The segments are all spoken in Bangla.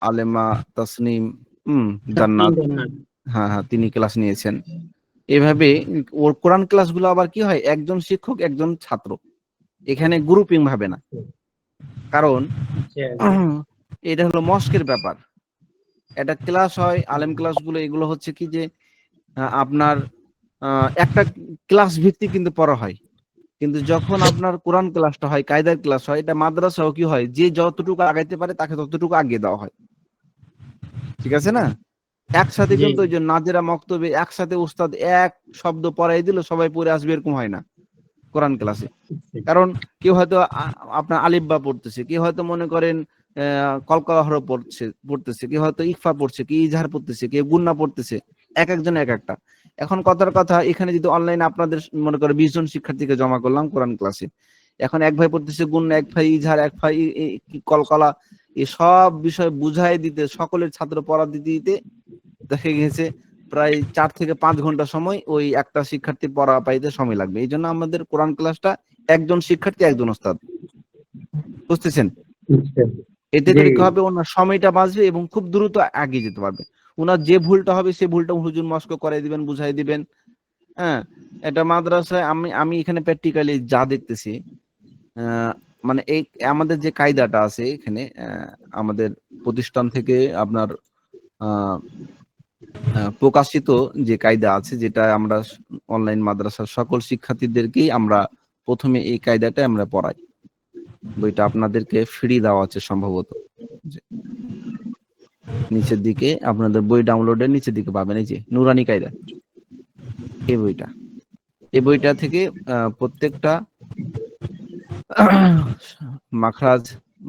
আলেমা তাসনিম, জান্নাত, হ্যাঁ হ্যাঁ তিনি ক্লাস নিয়েছেন। এভাবে ওর কোরআন ক্লাসগুলো আবার কি হয়, একজন শিক্ষক একজন ছাত্র, এখানে গ্রুপিং ভাবে না। কারণ এটা হলো মস্কের ব্যাপার, এটা ক্লাস হয় আলেম ক্লাসগুলো, এগুলো হচ্ছে কি যে আপনার একটা ক্লাস ভিত্তিক কিন্তু পড়া হয়। কিন্তু যখন আপনার কোরআন ক্লাসটা হয়, কায়দার ক্লাস হয়, এটা মাদ্রাসাও কি হয়, যে যতটুকু আগাইতে পারে তাকে ততটুকু আগিয়ে দেওয়া হয়, ঠিক আছে না? একসাথে কিন্তু ওই যে নাজেরা মক্তবে একসাথে উস্তাদ এক শব্দ পড়াই দিল সবাই পড়ে আসবে, এরকম হয় না কোরআন ক্লাসে। কারণ কেউ হয়তো আপনার আলিফ বা পড়তেছে, কেউ হয়তো মনে করেন কলকলা হরফ পড়তেছে, কেউ হয়তো ইকফা পড়ছে, কেউ ইজহার পড়তেছে, কেউ গুন্না পড়তেছে, এক একজন এক একটা। এখন কথার কথা, এখানে যদি অনলাইনে আপনাদের মনে করে 20 জন শিক্ষার্থীকে জমা করলাম কোরআন ক্লাসে, এখন এক ভাই পড়তেছে গুন্না, এক ভাই ইজহার, এক ভাই কলকলা, এই সব বিষয় বুঝাই দিতে, সকলের ছাত্র পড়া দিতে দিতে দেখা গেছে প্রায় 4 থেকে 5 ঘন্টা সময় ওই একটা শিক্ষার্থী পড়া পাইতে সময় লাগবে। এই জন্য আমাদের কোরআন ক্লাসটা একজন শিক্ষার্থী একজন ওস্তাদ, বুঝতেছেন? এতে করে কি হবে, ওনার সময়টা বাঁচবে এবং খুব দ্রুত এগিয়ে যেতে পারবে। ওনার যে ভুলটা হবে সেই ভুলটা হুজুর মস্ক করাই দিবেন, বুঝাই দিবেন। হ্যাঁ, এটা মাদ্রাসায় আমি এখানে প্র্যাকটিক্যালি যা দেখতেছি, মানে এই আমাদের যে কায়দাটা আছে এখানে, আমাদের প্রতিষ্ঠান থেকে আপনার প্রকাশিত যে কায়দা আছে, যেটা আমরা অনলাইন মাদ্রাসার সকল শিক্ষার্থীদেরকেই আমরা প্রথমে এই কায়দাটা আমরা পড়াই। বইটা আপনাদেরকে ফ্রি দেওয়া আছে সম্ভবত, নিচের দিকে আপনাদের বই ডাউনলোডের নিচের দিকে পাবেন, এই যে নুরানি কায়দা, এই বইটা থেকে প্রত্যেকটা মাখরাজ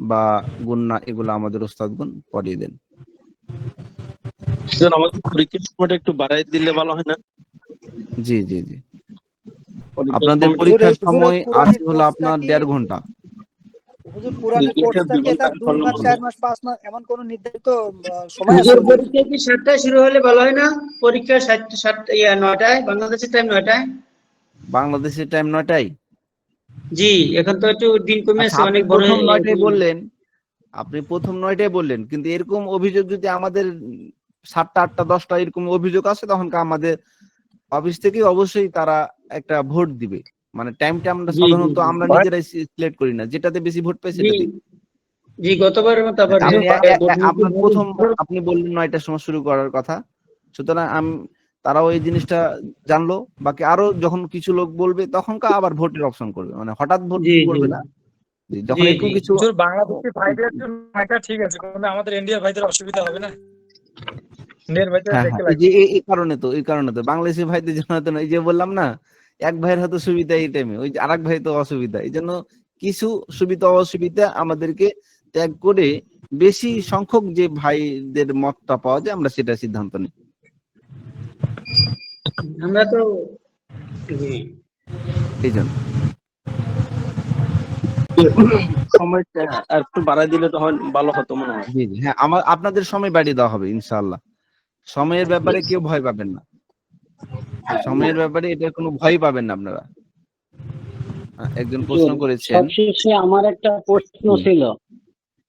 বা গুন্না এগুলো আমাদের ওস্তাদগণ পড়িয়ে দেন। আমাদের পরীক্ষার সময়টা একটু বাড়াই দিলে ভালো হয় না? জি জি জি, আপনাদের পরীক্ষার সময় আছে হলো আপনার 1.5 ঘন্টা। হুজুর কোরআনের কোর্সটা কি এটা 2 মাস 4 মাস 5 মাস এমন কোন নির্ধারিত সময় আছে? পরীক্ষা কি 7টায় শুরু হলে ভালো হয় না? পরীক্ষা 9টায়, বাংলাদেশের টাইম 9টায়। বাংলাদেশের টাইম 9টায়? জি, এখন তো একটু দিন কমে আচ্ছা, আসছে, আপনি অনেক বড়। প্রথম 9টায় বললেন, আপনি প্রথম 9টায় বললেন, কিন্তু এরকম অভিযোগ যদি আমাদের 7টা 8টা 10টা এরকম অভিযোগ আসে, তখন আমাদের অফিস থেকে অবশ্যই তারা একটা ভোট দিবে। মানে টাইমটা আমরা সাধারণত আমরা নিজেরাই সিলেক্ট করি না, যেটাতে বেশি ভোট পাই সেটাতে। জি, গতবারের মতো আবার আপনার প্রথম আপনি বললেন 9টার সময় শুরু করার কথা, সুতরাং তারাও এই জিনিসটা জানলো, বাকি আরো যখন কিছু লোক বলবে তখন আবার ভোটের অপশন করবে, মানে হঠাৎ ভোট করবে না। যখন এরকম কিছু বাংলাদেশি ভাইদের জন্য এটা ঠিক আছে, কিন্তু আমাদের ইন্ডিয়ার ভাইদের অসুবিধা হবে না? ইন্ডিয়ার ভাইদের দেখতে লাগবে। এই কারণে তো বাংলাদেশি ভাইদের জন্য তো, এই যে বললাম না, এক ভাইয়ের হয়তো সুবিধা এই টাইমে, ওই আরেক ভাই তো অসুবিধা, এই জন্য কিছু সুবিধা অসুবিধা আমাদেরকে ত্যাগ করে বেশি সংখ্যক যে ভাইদের মতটা পাওয়া যায় আমরা সেটা সিদ্ধান্ত নিই। আমরা তো এই জন্য সময়টা আর একটু বাড়াই দিলে তখন ভালো হতো মনে হয়। জি জি, হ্যাঁ, আপনাদের সময় বাড়িয়ে দেওয়া হবে ইনশাআল্লাহ। সময়ের ব্যাপারে কেউ ভয় পাবেন না, সময়ের ব্যাপারে এটা কোনো ভয় পাবেন না আপনারা। একজন প্রশ্ন করেছেন, সবশেষে আমার একটা প্রশ্ন ছিল।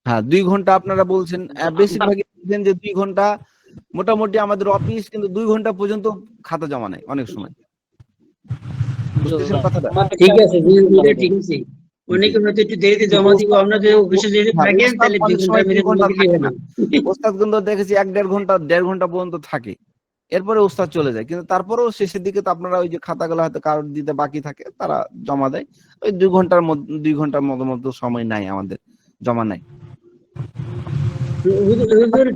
হ্যাঁ, 2 ঘন্টা আপনারা বলছেন, বেশিরভাগই বলছেন যে 2 ঘন্টা, মোটামুটি আমাদের অফিস কিন্তু 2 ঘন্টা পর্যন্ত খাতা জমা নেয় অনেক সময়। বুঝতেছেন কথাটা? ঠিক আছে, ঠিক আছে। অনেকে হয়তো একটু দেরিতে জমা দিব, আমরা যে অফিসে যদি থাকেন তাহলে 2 ঘন্টার মধ্যে থাকে না। ওস্তাদ কিন্তু দেখেছি 1-1.5 ঘন্টা 1.5 ঘন্টা পর্যন্ত থাকে, এরপরে ওস্তাদ চলে যায়। কিন্তু তারপরেও শেষের দিকে তো আপনারা ওই যে খাতাগুলো হয়তো কারোর দিতে বাকি থাকে, তারা জমা দেয়। ওই 2 ঘন্টার মতো সময় নাই আমাদের, জমা নাই।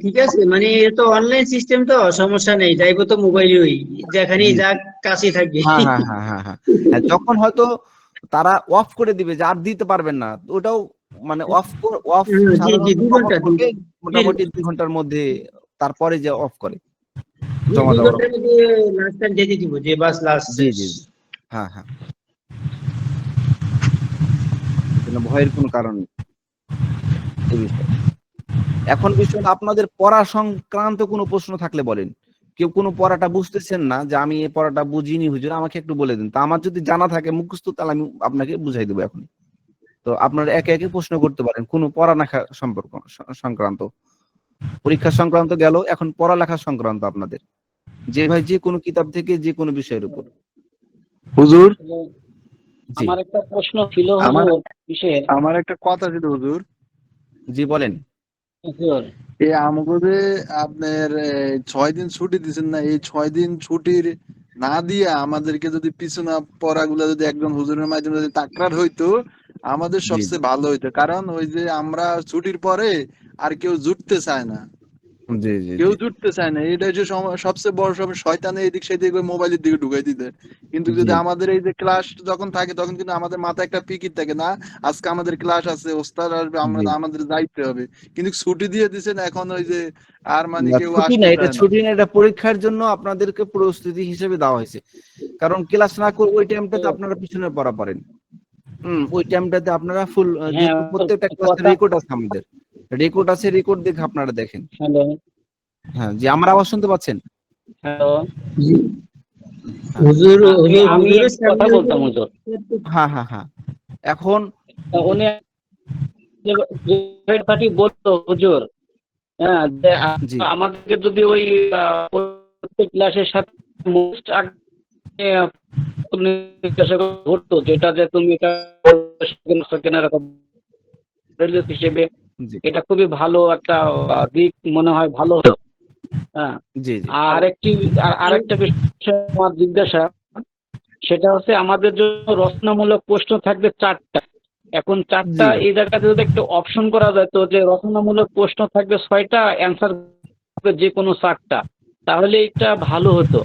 ঠিক আছে, মানে এটা তো অনলাইন সিস্টেম, তো সমস্যা নেই, যাইবো তো মোবাইলেই, যেখানেই যা কাছে থাকবে। হ্যাঁ, যখন হয়তো তারা অফ করে দিবে যে আর দিতে পারবেন না, ওটাও মানে অফ মোটামুটি 2 ঘন্টার মধ্যে, তারপরে যে অফ করে জমা দেওয়ার। জি জি, হ্যাঁ হ্যাঁ, ভয়ের কোনো কারণ নেই এই বিষয়ে। এখন বিষয় আপনাদের পড়া সংক্রান্ত কোনো প্রশ্ন থাকলে বলেন। কেউ কোনো পড়াটা বুঝতেছেন না, যে আমি এই পড়াটা বুঝিনি হুজুর, আমাকে একটু বলে দিন। তা আমার যদি জানা থাকে মুখস্থ, তাহলে আমি আপনাকে বুঝাই দেবো এখন। তো আপনারা একে একে প্রশ্ন করতে পারেন কোনো পড়ালেখা সংক্রান্ত। পরীক্ষা সংক্রান্ত গেল, এখন পড়ালেখা সংক্রান্ত আপনাদের। যে ভাই যে কোনো কিতাব থেকে যে কোনো বিষয়ের উপর। হুজুর, জি আমার একটা প্রশ্ন ছিল আমার- হুজুর, কিসের আমার একটা কথা ছিল হুজুর। জি বলেন। হুজুর? এই আমাকে যে আপনার 6 দিন ছুটি দিচ্ছেন না, এই 6 দিন ছুটির না দিয়ে আমাদেরকে যদি পিছনে পড়াগুলো যদি একজন হুজুরের মাধ্যমে যদি তাকরার হইতো, আমাদের জি সবচেয়ে ভালো হইতো। কারণ ওই যে আমরা ছুটির পরে আর কেউ জুটতে চায় না, জি জি কেউ জি জুটতে চায় না। এটা যে সবচেয়ে বড় সমস্যা, শয়তানে এদিক সেদিক ওই মোবাইলের দিকে ঢুকাই দিতে। কিন্তু যদি জি আমাদের এই যে ক্লাস যখন থাকে, তখন কিন্তু আমাদের মাথায় একটা ফিকির থাকে না, আজকে আমাদের ক্লাস আছে, ওস্তাদ আসবে, আমরা জি। আমাদের যাইতে হবে। কিন্তু ছুটি দিয়ে দিছেন এখন, ওই যে আর মানে না, কেউ ছুটি না, আসতে এটা চায় না। ছুটি না, এটা পরীক্ষার জন্য আপনাদেরকে প্রস্তুতি হিসেবে দেওয়া হয়েছে। কারণ ক্লাস না করে ওই টাইমটাতে আপনারা পিছনে পড়া পড়েন। ওই টাইমটাতে আপনারা ফুল, হ্যাঁ, যেহেতু প্রত্যেকটা ক্লাসের কথা। রেকর্ড আছে, আমাদের রেকর্ড আছে, রেকর্ড দেখে আপনারা দেখেন। হ্যালো, হ্যাঁ জি, আমার আওয়াজ শুনতে পাচ্ছেন? হ্যালো। হুজুর আমি হুজুরের একটা কথা বলতাম হুজুর। হ্যাঁ হ্যাঁ হ্যাঁ। এখন উনি যে কথাটি বলতো হুজুর, হ্যাঁ, যে জি আমাদেরকে যদি ওই প্রত্যেক ক্লাসের সাথে মোস্ট ধরতো, যেটা যে তুমি এটা সেকেন্ড এরকম হিসেবে, জি এটা খুবই ভালো একটা দিক মনে হয়, ভালো হতো। হ্যাঁ, জি জি আরেকটা বিষয় আমার জিজ্ঞাসা, সেটা হচ্ছে আমাদের জন্য রচনামূলক প্রশ্ন থাকবে 4টা। এখন 4টা, জি। এই জায়গাতে যদি একটা অপশন করা যায় তো, যে রচনামূলক প্রশ্ন থাকবে 6টা, অ্যান্সার যে কোনো 4টা, তাহলে এটা ভালো হতো।